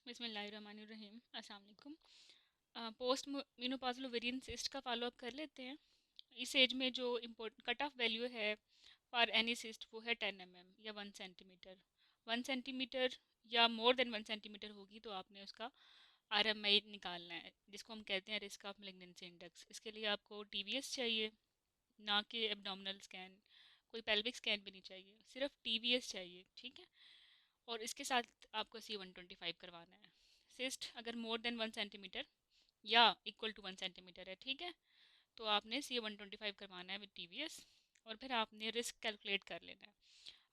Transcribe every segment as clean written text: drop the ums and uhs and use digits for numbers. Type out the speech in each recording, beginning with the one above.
बिस्मिल्लाहिर्रहमानिर्रहीम। अस्सलाम वालेकुम। पोस्ट मेनोपॉज़ल ओवेरियन सिस्ट का फॉलो अप कर लेते हैं। इस एज में जो इम्पोर्टेंट कट ऑफ वैल्यू है फॉर एनी सिस्ट वो है 10 mm या 1 सेंटीमीटर। 1 सेंटीमीटर या मोर देन 1 सेंटीमीटर होगी तो आपने उसका RMI निकालना है, जिसको हम कहते हैं रिस्क ऑफ मेलिग्नेंसी इंडेक्स। इसके लिए आपको TVS चाहिए, ना कि एब्डोमिनल स्कैन, कोई पेल्विक स्कैन भी नहीं चाहिए, सिर्फ TVS चाहिए। ठीक है। और इसके साथ आपको C125 करवाना है। सिस्ट अगर मोर देन 1 सेंटीमीटर या इक्वल टू 1 सेंटीमीटर है, ठीक है, तो आपने C125 करवाना है विद TVS। और फिर आपने रिस्क कैलकुलेट कर लेना है।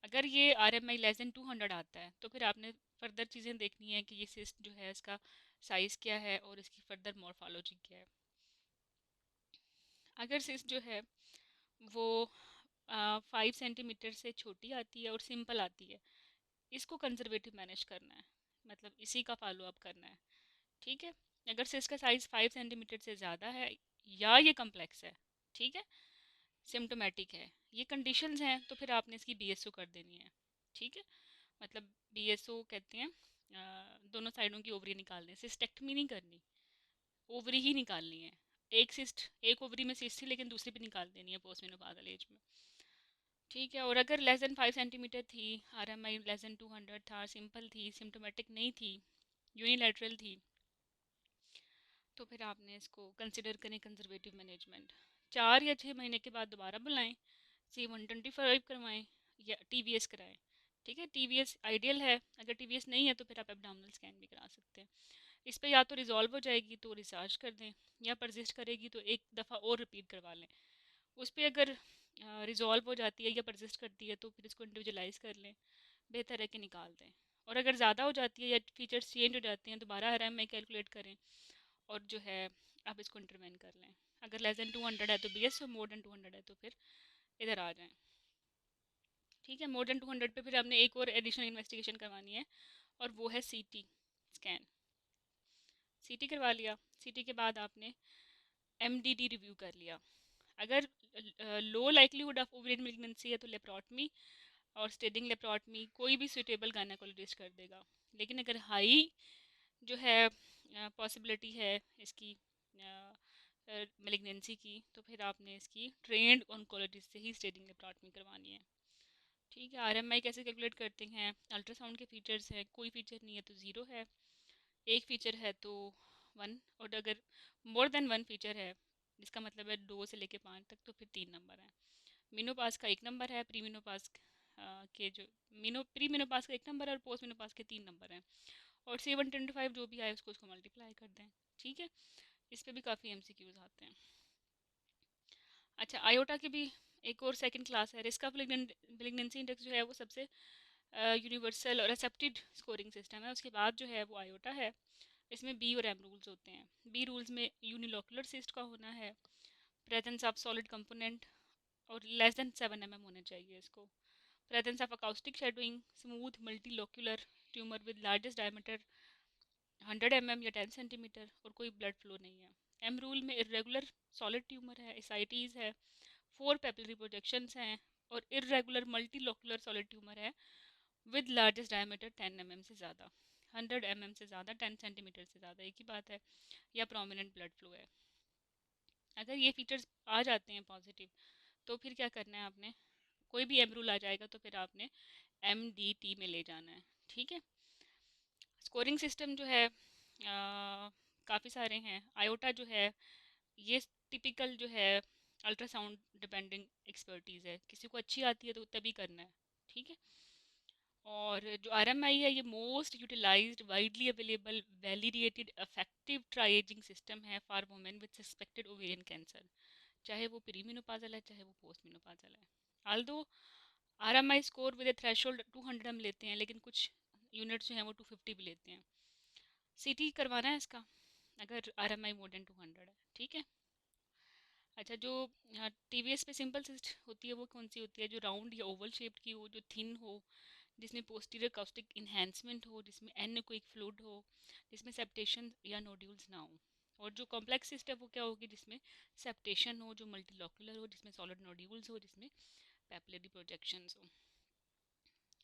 अगर ये RMI लेस देन 200 आता है तो फिर आपने फर्दर चीज़ें देखनी है कि ये सिस्ट जो है इसका साइज़ क्या है और इसकी फर्दर मॉर्फोलॉजी क्या है। अगर सिस्ट जो है वो 5 सेंटीमीटर से छोटी आती है और सिंपल आती है, इसको कंजर्वेटिव मैनेज करना है, मतलब इसी का फॉलो अप करना है। ठीक है। अगर से इसका साइज़ 5 सेंटीमीटर से ज़्यादा है या ये कम्प्लेक्स है, ठीक है, सिम्टोमेटिक है, ये कंडीशंस हैं, तो फिर आपने इसकी BSO कर देनी है। ठीक है। मतलब BSO कहते हैं दोनों साइडों की ओवरी निकालनी है, सिस्टेक्टमी नहीं करनी, ओवरी ही निकालनी है। एक ओवरी में सिस्ट थी लेकिन दूसरी भी निकाल देनी है पोस्ट मेनोपाज़ल एज में। ठीक है। और अगर लेस देन 5 सेंटीमीटर थी, RMI लेस देन 200 था, सिंपल थी, सिम्टोमेटिक नहीं थी, यूनिलैटरल थी, तो फिर आपने इसको कंसिडर करें कंजर्वेटिव मैनेजमेंट। 4 या 6 महीने के बाद दोबारा बुलाएं, C125 करवाएं या TVS कराएं। ठीक है। TVS आइडियल है, अगर TVS नहीं है तो फिर आप एब्डोमिनल स्कैन भी करा सकते हैं। इस पर या तो रिजॉल्व हो जाएगी तो रिसर्च कर दें, या परसिस्ट करेगी तो एक दफ़ा और रिपीट करवा लें। उस पर अगर रिजॉल्व हो जाती है या परसिस्ट करती है तो फिर इसको इंडिविजुलाइज कर लें, बेहतर है कि निकाल दें। और अगर ज़्यादा हो जाती है या फीचर्स चेंज हो जाते हैं, दोबारा RMI कैलकुलेट करें और जो है आप इसको इंटरवेन कर लें। अगर लेस देन 200 है तो BSO, मोर देन 200 है तो फिर इधर आ जाएं। ठीक है। मोर देन 200 पे फिर आपने एक और एडिशनल इन्वेस्टिगेशन करवानी है और वो है CT स्कैन। CT करवा लिया। CT के बाद आपने MDD रिव्यू कर लिया। अगर लो लाइक्लीहुड ऑफ ओवेरियन मेलिग्नेंसी है तो लेप्रोटमी और स्टेडिंग लेप्रोटमी कोई भी सुइटेबल गायनेकोलॉजिस्ट कर देगा। लेकिन अगर हाई जो है पॉसिबिलिटी है इसकी मेलिग्नेंसी की, तो फिर आपने इसकी ट्रेंड ऑन्कोलॉजिस्ट से ही स्टेडिंग लेप्रोटमी करवानी है। ठीक है। RMI कैसे कैलकुलेट करते हैं? अल्ट्रासाउंड के फीचर्स हैं, कोई फीचर नहीं है तो ज़ीरो है, एक फीचर है तो 1, और अगर मोर देन 1 फीचर है, जिसका मतलब है 2 से लेके 5 तक, तो फिर 3 नंबर है। मीनोपास का 1 नंबर है, प्री मीनोपास के जो प्री मीनोपास का 1 नंबर है और पोस्ट मीनोपास के 3 नंबर हैं। और C125 जो भी आए उसको मल्टीप्लाई कर दें। ठीक है। इस पे भी काफ़ी MCQs आते हैं। अच्छा, आयोटा की भी एक और सेकंड क्लास है। रिस्क ऑफ मेलिग्नेंसी इंडेक्स जो है वो सबसे यूनिवर्सल और एक्सेप्टेड स्कोरिंग सिस्टम है। उसके बाद जो है वो आयोटा है। इसमें B और M रूल्स होते हैं। B रूल्स में यूनिलोकुलर सिस्ट का होना है, प्रेजेंस ऑफ सॉलिड कंपोनेंट और लेस देन 7 mm होने चाहिए इसको, presence of acoustic shadowing, smooth multilocular tumour with largest diameter 100 mm या 10 सेंटीमीटर, और कोई ब्लड फ्लो नहीं है। M रूल में इरेगुलर सॉलिड ट्यूमर है, एसाइटीज़ है, 4 पेपिलरी प्रोजेक्शंस हैं, और इरेगुलर मल्टीलोक्यूलर सॉलिड ट्यूमर है विद लार्जेस्ट डायमीटर 10 mm से ज़्यादा, 100 mm से ज़्यादा, 10 सेंटीमीटर से ज़्यादा, एक ही बात है, या प्रोमिनेंट ब्लड फ्लो है। अगर ये फीचर्स आ जाते हैं पॉजिटिव तो फिर क्या करना है आपने, कोई भी M रूल आ जाएगा तो फिर आपने MDT में ले जाना है। ठीक है। स्कोरिंग सिस्टम जो है काफ़ी सारे हैं। आयोटा जो है ये टिपिकल जो है अल्ट्रासाउंड डिपेंडिंग एक्सपर्टीज़ है, किसी को अच्छी आती है तो तभी करना है। ठीक है। और जो RMI है ये most utilized widely available validated effective triaging system है for women with suspected ovarian cancer, चाहे वो प्रीमेनोपाजल है चाहे वो पोस्ट मेनोपाजल है। Although RMI score with threshold 200 हम लेते हैं, लेकिन कुछ यूनिट्स जो हैं वो 250 भी लेते हैं। CT करवाना है इसका अगर RMI मोर देन 200 है। ठीक है। अच्छा, जो TVS पे सिंपल सिस्ट होती है वो कौन सी होती है? जो राउंड या ओवल शेप्ड की हो, जो थिन हो, जिसमें पोस्टीरियर कास्टिक इन्हेंसमेंट हो, जिसमें एनेकोइक फ्लूइड हो, जिसमें सेप्टेशन या नोड्यूल्स ना हो। और जो कॉम्प्लेक्स सिस्ट है वो क्या होगी? जिसमें सेप्टेशन हो, जो मल्टीलोकुलर हो, जिसमें सॉलिड नोड्यूल्स हो, जिसमें पेपिलरी प्रोजेक्शंस हो।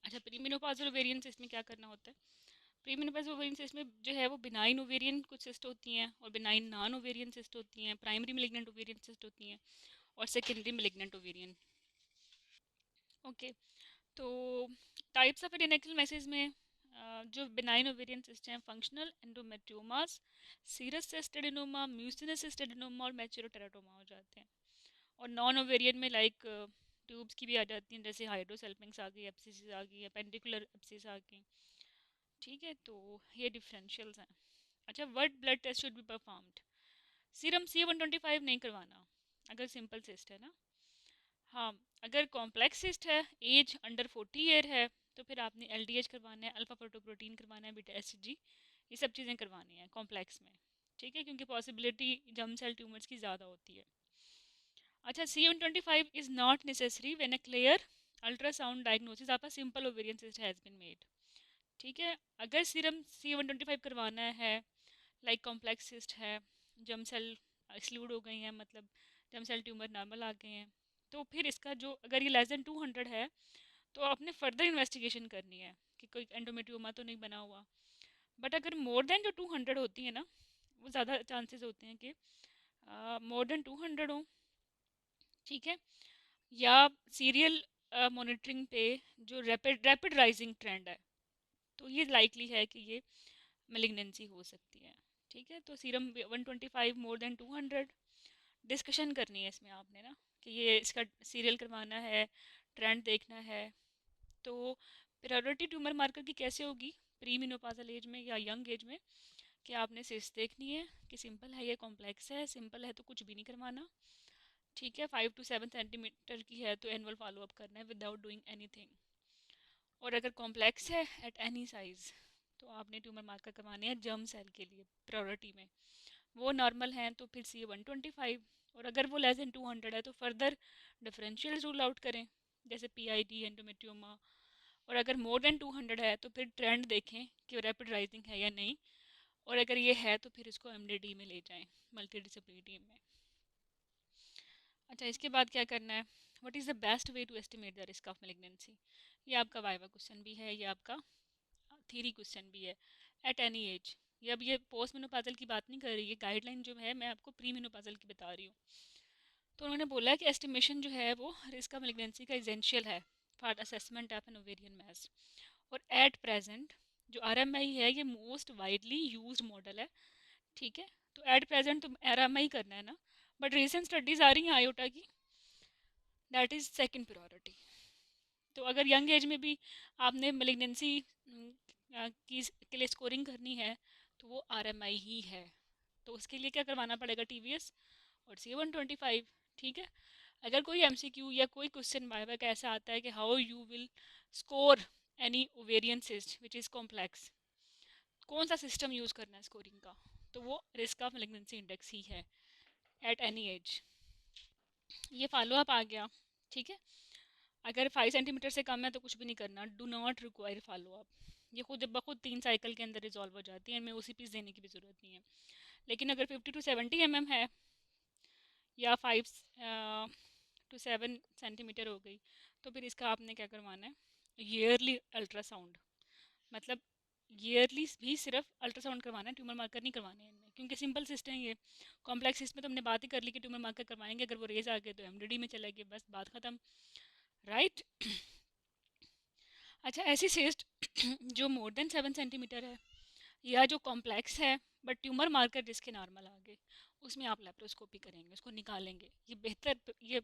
अच्छा, प्रीमेनोपाजल ओवेरियन सिस्ट में क्या करना होता है? प्री मेनोपॉज ओवेरियन सिस्ट में जो है वो बिनाइन ओवेरियन कुछ सिस्ट होती हैं और बिनाइन नॉन ओवेरियन सिस्ट होती हैं, प्राइमरी मेलिग्नेंट ओवेरियन सिस्ट होती हैं और सेकेंडरी मेलिग्नेंट ओवेरियन। ओके, तो टाइप्स ऑफ एडेनोक्सिल मैसेज में जो बिनाइन ओवेरियन सिस्ट हैं, functional endometriomas, serous cyst adenoma, mucinous cyst adenoma और मैच्योरोटेराटोमा हो जाते हैं। और नॉन ओवेरियन में लाइक ट्यूब्स की भी आ जाती हैं, जैसे हाइड्रोसेल्पिंग्स आ गई, एब्सिस आ गई, पेंडिकुलर एब्सिस आ गई। ठीक है, तो ये डिफरेंशियल्स हैं। अच्छा, what blood test should be performed? Serum C125 नहीं करवाना अगर सिंपल सिस्ट है ना। हाँ, अगर कॉम्प्लेक्स सिस्ट है, एज अंडर 40 ईयर है, तो फिर आपने LDH करवाना है, अल्फा प्रोटोप्रोटीन करवाना है, बीटा SG, ये सब चीज़ें करवानी है कॉम्प्लेक्स में। ठीक है, क्योंकि पॉसिबिलिटी जर्म सेल ट्यूमर्स की ज़्यादा होती है। अच्छा, C125 is not necessary when a clear ultrasound diagnosis of a simple ovarian cyst has been made. ठीक है, अगर सीरम C125 करवाना है, लाइक कॉम्प्लेक्स सिस्ट है, जर्म सेल एक्सक्लूड हो गई हैं, मतलब जर्म सेल ट्यूमर नॉर्मल आ गए हैं, तो फिर इसका जो अगर ये लेस देन 200 है तो आपने फर्दर इन्वेस्टिगेशन करनी है कि कोई एंडोमेट्रियोमा तो नहीं बना हुआ। बट अगर मोर देन जो 200 होती है ना, वो ज़्यादा चांसेस होते हैं कि मोर देन 200 हो। ठीक है, या सीरियल मॉनिटरिंग पे जो रैपिड रैपिड राइजिंग ट्रेंड है, तो ये लाइकली है कि ये मेलिग्नेंसी हो सकती है। ठीक है, तो सीरम 125 मोर देन 200, डिस्कशन करनी है इसमें आपने ना कि ये इसका सीरियल करवाना है, ट्रेंड देखना है। तो प्रायोरिटी ट्यूमर मार्कर की कैसे होगी प्री मेनोपॉजल एज में या यंग एज में, कि आपने सिस्ट देखनी है कि सिंपल है या कॉम्प्लेक्स है। सिंपल है तो कुछ भी नहीं करवाना। ठीक है, 5 to 7 सेंटीमीटर की है तो एनुअल फॉलोअप करना है विदाउट डूइंग एनीथिंग। और अगर कॉम्प्लेक्स है एट एनी साइज तो आपने ट्यूमर मार्कर करवाने हैं जर्म सेल के लिए प्रायोरिटी में। वो नॉर्मल हैं तो फिर C125, और अगर वो लेस देन 200 है तो फर्दर डिफरेंशियल रूल आउट करें, जैसे PID एंडोमेट्रियोमा। और अगर मोर देन 200 है तो फिर ट्रेंड देखें कि रैपिड राइजिंग है या नहीं, और अगर ये है तो फिर इसको MDD में ले जाएं, मल्टी डिसिप्लिनरी टीम में। अच्छा, इसके बाद क्या करना है? What is the best way to estimate the risk of malignancy? ये आपका वाइवा क्वेश्चन भी है, ये आपका थ्योरी क्वेश्चन भी है। एट एनी एज, ये अब ये पोस्ट मेनोपाजल की बात नहीं कर रही है, गाइडलाइन जो है मैं आपको प्री मेनोपाजल की बता रही हूँ। तो उन्होंने बोला है कि एस्टिमेशन जो है वो रिस्क ऑफ मेलिग्नेंसी का एसेंशियल है for assessment of an ovarian mass. और एट प्रेजेंट जो RMI है ये मोस्ट वाइडली यूज्ड मॉडल है। ठीक है, तो एट प्रेजेंट तो RMI करना है ना, बट रिसेंट स्टडीज आ रही हैं आयोटा की, दैट इज़ सेकंड प्रायोरिटी। तो अगर यंग एज में भी आपने मेलिग्नेंसी की के लिए स्कोरिंग करनी है तो वो RMI ही है। तो उसके लिए क्या करवाना पड़ेगा? TVS और C125। ठीक है, अगर कोई MCQ या कोई क्वेश्चन वाइवा का ऐसा आता है कि how you will score any ovarian cyst which is complex, कौन सा सिस्टम यूज़ करना है स्कोरिंग का, तो वो रिस्क ऑफ मेलिग्नेंसी इंडेक्स ही है एट एनी एज। ये फॉलो अप आ गया। ठीक है, अगर 5 सेंटीमीटर से कम है तो कुछ भी नहीं करना, do not require follow up. ये खुद ब खुद 3 साइकिल के अंदर रिजॉल्व हो जाती है, इनमें OCPs देने की भी ज़रूरत नहीं है। लेकिन अगर 50 to 70 mm है या 5 to 7 सेंटीमीटर हो गई, तो फिर इसका आपने क्या करवाना है? ईयरली अल्ट्रासाउंड, मतलब ईयरली भी सिर्फ अल्ट्रासाउंड करवाना है, ट्यूमर मार्कर नहीं करवाने हैं इनमें, क्योंकि सिंपल सिस्ट है ये। कॉम्प्लेक्स सिस्ट में तो हमने बात ही कर ली कि ट्यूमर मार्कर करवाएंगे, अगर वो रेज आ गए तो MDD में चलेगी, बस बात ख़त्म। राइट। अच्छा, ऐसी सिस्ट जो मोर देन 7 सेंटीमीटर है या जो कॉम्प्लेक्स है बट ट्यूमर मार्कर जिसके नॉर्मल आ गए, उसमें आप लेप्रोस्कोपी करेंगे, उसको निकालेंगे। ये बेहतर, ये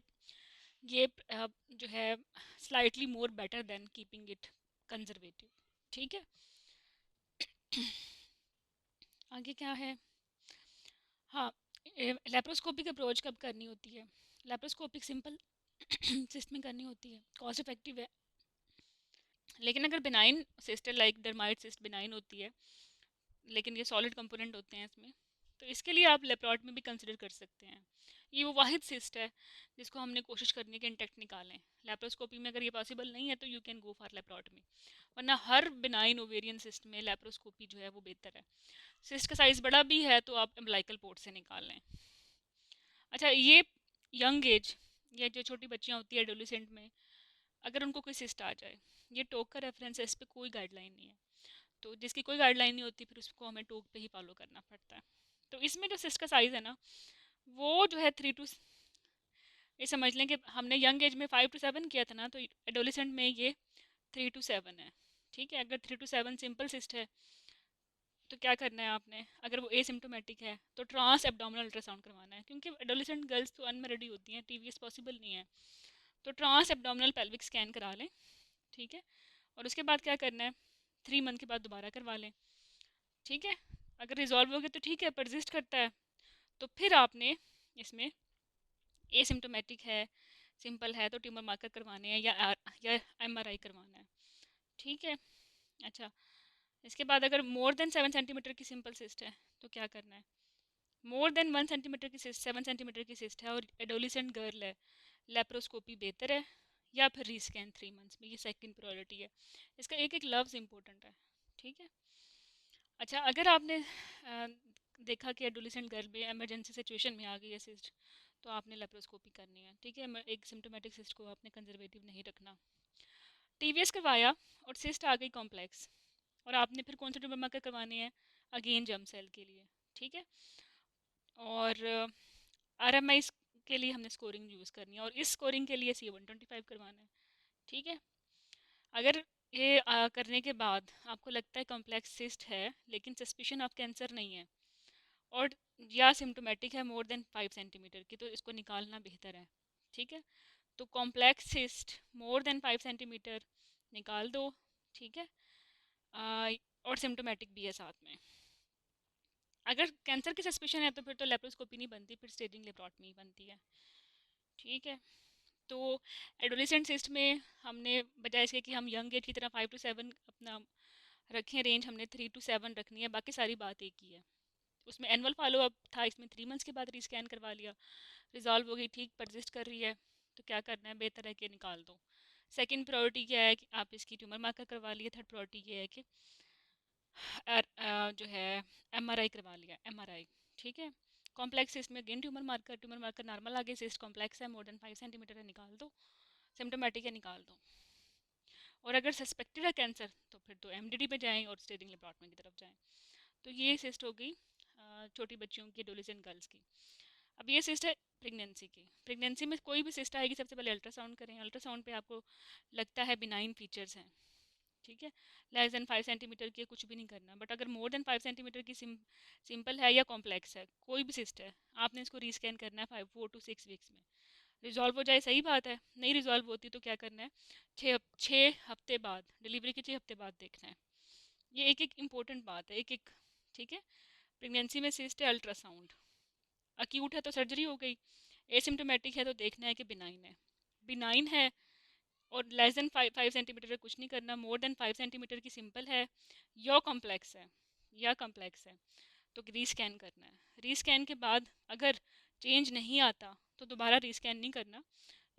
जो है slightly more better than keeping it conservative. ठीक है, आगे क्या है? हाँ, लेप्रोस्कोपिक अप्रोच कब करनी होती है? लेप्रोस्कोपिक सिंपल सिस्ट में करनी होती है, कॉस्ट इफेक्टिव है। लेकिन अगर benign cyst like dermoid cyst benign होती है, लेकिन ये सॉलिड कंपोनेंट होते हैं इसमें, तो इसके लिए आप लेप्रोट में भी कंसिडर कर सकते हैं। ये वो वाहिद सिस्ट है जिसको हमने कोशिश करनी है कि इंटेक्ट निकालें। लेप्रोस्कोपी में अगर ये पॉसिबल नहीं है तो you can go for laparotomy, वरना हर बिनाइन ओवेरियन सिस्ट में लेप्रोस्कोपी जो है वो बेहतर है। सिस्ट का साइज़ बड़ा भी है तो आप एम्ब्लाइकल पोर्ट से निकाल लें। अच्छा, ये यंग एज, ये जो छोटी बच्चियाँ होती है एडोलिसेंट में, अगर उनको कोई सिस्ट आ जाए, ये टोक का रेफरेंस है, इस पर कोई गाइडलाइन नहीं है। तो जिसकी कोई गाइडलाइन नहीं होती फिर उसको हमें टोक पे ही फॉलो करना पड़ता है। तो इसमें जो सिस्ट का साइज़ है ना, वो जो है 3 टू, ये समझ लें कि हमने यंग एज में 5 to 7 किया था ना, तो एडोलिसेंट में ये 3 to 7 है। ठीक है, अगर 3 to 7 सिंपल सिस्ट है तो क्या करना है आपने, अगर वो एसिम्टोमेटिक है तो ट्रांस एब्डोमिनल अल्ट्रासाउंड करवाना है, क्योंकि एडोलिसेंट गर्ल्स तो अनमेरिड होती हैं, टीवीएस पॉसिबल नहीं है। तो ट्रांस एब्डोमिनल पेल्विक स्कैन करा लें। ठीक है, और उसके बाद क्या करना है, 3 मंथ के बाद दोबारा करवा लें। ठीक है, अगर रिजॉल्व हो गया तो ठीक है, परसिस्ट करता है तो फिर आपने इसमें एसिम्टोमेटिक है, सिंपल है तो ट्यूमर मार्कर करवाने हैं या एमआरआई करवाना है। ठीक है, अच्छा, इसके बाद अगर मोर देन 7 सेंटीमीटर की सिंपल सिस्ट है तो क्या करना है, मोर देन 1 सेंटीमीटर की सिस्ट, 7 सेंटीमीटर की सिस्ट है और एडोलिसेंट गर्ल है, लेप्रोस्कोपी बेहतर है या फिर रीस्कैन 3 मंथ्स में, ये सेकंड प्रायोरिटी है। इसका एक एक लफ्ज़ इंपॉर्टेंट है। ठीक है, अच्छा, अगर आपने देखा कि एडोलिसेंट गर्ल में इमरजेंसी सिचुएशन में आ गई है सिस्ट, तो आपने लेप्रोस्कोपी करनी है। ठीक है, एक सिम्टोमेटिक सिस्ट को आपने कंजर्वेटिव नहीं रखना। टीवीएस करवाया और सिस्ट आ गई कॉम्प्लेक्स, और आपने फिर कौन से ट्यूमर मार्कर करवाने हैं, अगेन जर्म सेल के लिए। ठीक है, और आरएमआई के लिए हमने स्कोरिंग यूज़ करनी है, और इस स्कोरिंग के लिए C125 करवाना है। ठीक है, अगर ये करने के बाद आपको लगता है कॉम्प्लेक्स सिस्ट है लेकिन सस्पिशन ऑफ कैंसर नहीं है, और या सिम्टोमेटिक है मोर देन 5 सेंटीमीटर की, तो इसको निकालना बेहतर है। ठीक है, तो complex cyst more than 5 centimetre निकाल दो। ठीक है, और सिम्टोमेटिक भी है साथ में। अगर कैंसर की सस्पिशन है तो फिर तो लेप्रोस्कोपी नहीं बनती, फिर स्टेजिंग लेप्रोटमी बनती है। ठीक है, तो एडोलेसेंट सिस्ट में हमने बजाय इसके कि हम यंग एज की तरह 5 to 7 अपना रखें रेंज, हमने 3 to 7 रखनी है, बाकी सारी बात एक ही है। उसमें एनुअल फॉलोअप था, इसमें 3 मंथ्स के बाद रीस्कैन करवा लिया, रिजॉल्व हो गई, ठीक परसिस्ट कर रही है तो क्या करना है, बेहतर है कि निकाल दो। सेकंड प्रायोरिटी क्या है कि आप इसकी ट्यूमर मार्कर करवा लिए। थर्ड प्रायोरिटी ये है कि जो है एमआरआई करवा लिया, एमआरआई। ठीक है, कॉम्प्लेक्स सिस्ट में अगेन ट्यूमर मार्कर नॉर्मल आ गए, सिस्ट कॉम्प्लेक्स है, मोर देन 5 सेंटीमीटर है, निकाल दो। सिम्टोमेटिक है, निकाल दो। और अगर सस्पेक्टेड है कैंसर तो फिर तो एमडीडी पे जाएं और स्टेजिंग लेप्रोटमी की तरफ जाएं। तो ये सिस्ट हो गई छोटी बच्चियों की, एडोलेसेंट गर्ल्स की। अब ये सिस्ट है प्रेगनेंसी की। प्रेगनेंसी में कोई भी सिस्ट आएगी सबसे पहले अल्ट्रासाउंड करें। अल्ट्रासाउंड पे आपको लगता है बिनाइन फीचर्स हैं, ठीक है, लेस देन 5 सेंटीमीटर की, कुछ भी नहीं करना। बट अगर मोर देन 5 सेंटीमीटर की सिंपल है या कॉम्प्लेक्स है, कोई भी सिस्ट है, आपने इसको रीस्कैन करना है 4 to 6 वीक्स में। रिजॉल्व हो जाए सही बात है, नहीं रिजॉल्व होती तो क्या करना है, 6 हफ्ते बाद, डिलीवरी के 6 हफ्ते बाद देखना है। ये एक एक इम्पोर्टेंट बात है, एक एक। ठीक है, प्रेगनेंसी में सिस्ट है, अल्ट्रासाउंड, अक्यूट है तो सर्जरी हो गई, एसिम्टोमेटिक है तो देखना है कि बिनाइन है। बिनाइन है और लेस देन 5 सेंटीमीटर कुछ नहीं करना, मोर देन 5 सेंटीमीटर की सिंपल है या कॉम्प्लेक्स है, तो रीस्कैन करना है। रीस्कैन के बाद अगर चेंज नहीं आता तो दोबारा रीस्कैन नहीं करना,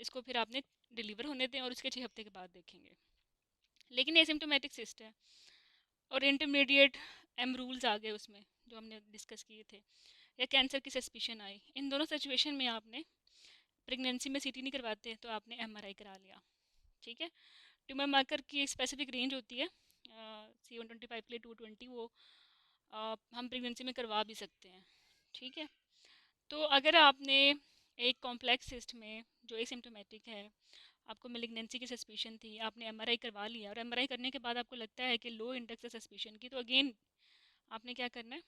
इसको फिर आपने डिलीवर होने दें और उसके 6 हफ्ते के बाद देखेंगे। लेकिन एसिम्टोमेटिक सिस्ट है और इंटरमीडिएट एम रूल्स आ गए उसमें जो हमने डिस्कस किए थे, या कैंसर की सस्पिशन आई, इन दोनों सिचुएशन में आपने प्रेगनेंसी में सीटी नहीं करवाते तो आपने एमआरआई करा लिया। ठीक है, ट्यूमर मार्कर की एक स्पेसिफिक रेंज होती है, C125 के लिए 220, वो हम प्रेगनेंसी में करवा भी सकते हैं। ठीक है, तो अगर आपने एक कॉम्प्लेक्स सिस्ट में जो एसिम्टोमेटिक है, आपको मेलिग्नेंसी की सस्पिशन थी, आपने एमआरआई करवा लिया और एमआरआई करने के बाद आपको लगता है कि लो इंडेक्स है सस्पिशन की, तो अगेन आपने क्या करना है,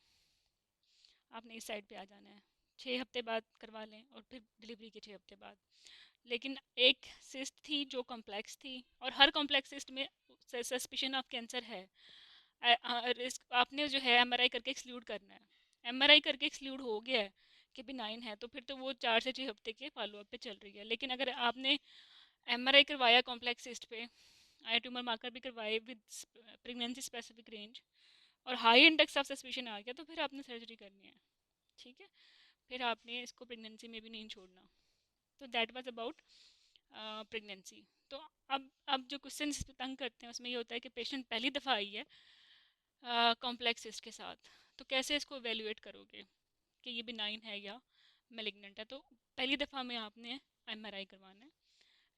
आपने इस साइड पे आ जाना है। 6 हफ्ते बाद करवा लें और फिर डिलीवरी के 6 हफ्ते बाद। लेकिन एक सिस्ट थी जो कॉम्प्लेक्स थी, और हर कॉम्प्लेक्स सिस्ट में सस्पिशन ऑफ कैंसर है, रिस्क आपने जो है एमआरआई करके एक्सक्लूड करना है। एमआरआई करके एक्सक्लूड हो गया है कि बिनाइन है, तो फिर तो वो 4 से 6 हफ्ते के फॉलोअप पे चल रही है। लेकिन अगर आपने एमआरआई करवाया कॉम्प्लेक्स सिस्ट पे, आई ट्यूमर मार्कर भी करवाए विद प्रेगनेंसी स्पेसिफिक रेंज, और हाई इंडेक्स ऑफ सस्पिशन आ गया, तो फिर आपने सर्जरी करनी है। ठीक है, फिर आपने इसको प्रेगनेंसी में भी नहीं छोड़ना। तो दैट वाज अबाउट प्रेगनेंसी। तो अब जो क्वेश्चन इस पे तंग करते हैं उसमें ये होता है कि पेशेंट पहली दफ़ा आई है कॉम्प्लेक्स सिस्ट के साथ, तो कैसे इसको एवेल्युएट करोगे कि ये बिनाइन है या मेलिग्नेंट है। तो पहली दफ़ा में आपने एमआरआई करवाना है।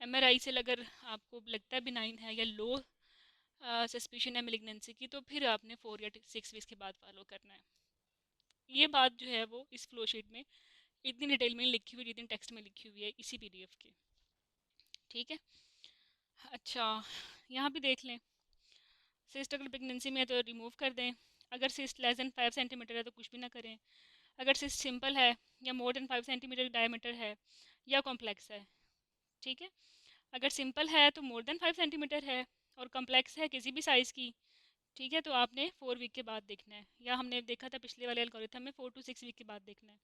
एमआरआई से अगर आपको लगता है बिनाइन है या लो सस्पिशन है मेलिग्नेंसी की, तो फिर आपने 4 या 6 वीक्स के बाद फॉलो करना है। ये बात जो है वो इस फ्लो शीट में इतनी डिटेल में लिखी हुई, जितनी टेक्स्ट में लिखी हुई है इसी पीडीएफ के। ठीक है। अच्छा, यहाँ भी देख लें, सिस्ट अगर प्रेगनेंसी में है तो रिमूव कर दें। अगर सिस्ट लेस देन 5 सेंटीमीटर है तो कुछ भी ना करें। अगर सिस्ट सिंपल है या मोर देन 5 सेंटीमीटर डायमीटर है या कॉम्प्लेक्स है, ठीक है। अगर सिंपल है तो मोर देन 5 सेंटीमीटर है, और कॉम्प्लेक्स है किसी भी साइज़ की, ठीक है, तो आपने 4 वीक के बाद देखना है, या हमने देखा था पिछले वाले एल्गोरिथम में 4 to 6 वीक के बाद देखना है।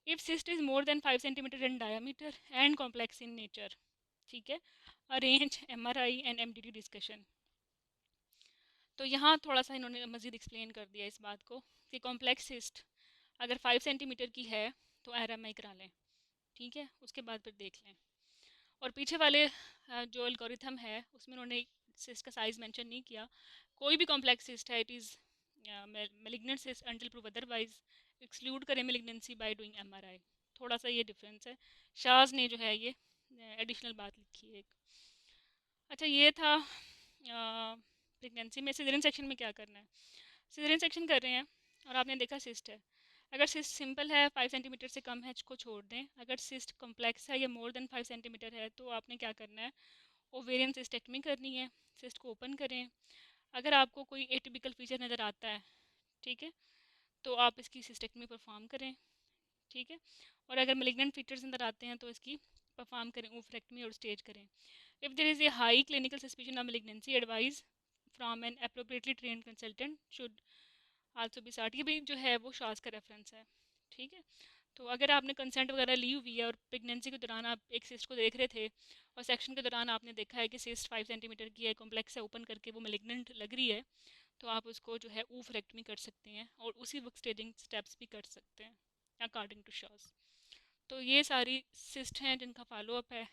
If cyst is more than 5 centimetre in diameter and complex in nature, ठीक है, arrange MRI and MDT discussion. तो यहाँ थोड़ा सा इन्होंने मज़ीद एक्सप्लेन कर दिया इस बात को कि कॉम्प्लेक्स सिस्ट अगर 5 सेंटीमीटर की है तो RMI करा लें, ठीक है, उसके बाद फिर देख लें। और पीछे वाले जो एल्गोरिथम है उसमें उन्होंने सिस्ट का साइज़ मेंशन नहीं किया। कोई भी कॉम्प्लेक्स सिस्ट है, it is malignant cyst until prove otherwise, exclude करें मेलिग्नेंसी बाय डूइंग MRI। थोड़ा सा ये डिफरेंस है, शाज ने जो है ये एडिशनल बात लिखी है एक। अच्छा, ये था प्रेगनेंसी में। सिजेरियन सेक्शन में क्या करना है? सिजेरियन सेक्शन कर रहे हैं और आपने देखा सिस्ट है। अगर सिस्ट सिंपल है, 5 सेंटीमीटर से कम है, इसको छोड़ दें। अगर सिस्ट कॉम्प्लेक्स है या मोर देन 5 सेंटीमीटर है तो आपने क्या करना है? ओवेरियन सिस्टेक्टमी करनी है। सिस्ट को ओपन करें। अगर आपको कोई एटिपिकल फीचर नज़र आता है, ठीक है, तो आप इसकी सिस्टेक्टमी परफॉर्म करें, ठीक है। और अगर मेलिग्नेंट फीचर्स अंदर आते हैं तो इसकी परफॉर्म करें, ओफ्रेक्टमी और स्टेज करें। If there is a high clinical suspicion of malignancy, advise from an appropriately trained consultant should also be start. ये भी जो है वो शास का रेफरेंस है, ठीक है। तो अगर आपने कंसेंट वगैरह ली हुई है और प्रेगनेंसी के दौरान आप एक सिस्ट को देख रहे थे और सेक्शन के दौरान आपने देखा है कि सिस्ट 5 सेंटीमीटर की है, कॉम्प्लेक्स है, ओपन करके वो मेलिग्नेंट लग रही है, तो आप उसको जो है ऊफरेक्टमी कर सकते हैं और उसी वक्त स्टेजिंग स्टेप्स भी कर सकते हैं अकॉर्डिंग टू शॉस। तो ये सारी सिस्ट हैं जिनका फॉलोअप है।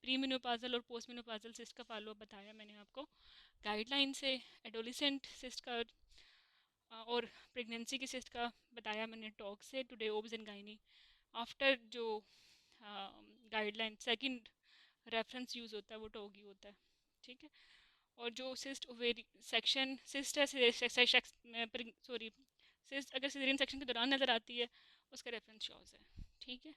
प्री मेनोपाजल और पोस्ट मेनोपाजल सिस्ट का फॉलोअप बताया मैंने आपको गाइडलाइन से। एडोलिसेंट सिस्ट का और प्रेगनेंसी की सिस्ट का बताया मैंने टॉक से, today obs and gynae. After जो गाइडलाइन सेकंड रेफरेंस यूज़ होता है वो टॉक ही होता है, ठीक है। और जो सिस्ट ओवेरी सेक्शन सिस्ट है, सॉरी, सिस्ट अगर सिजेरियन सेक्शन के दौरान नज़र आती है उसका रेफरेंस शॉज है, ठीक है।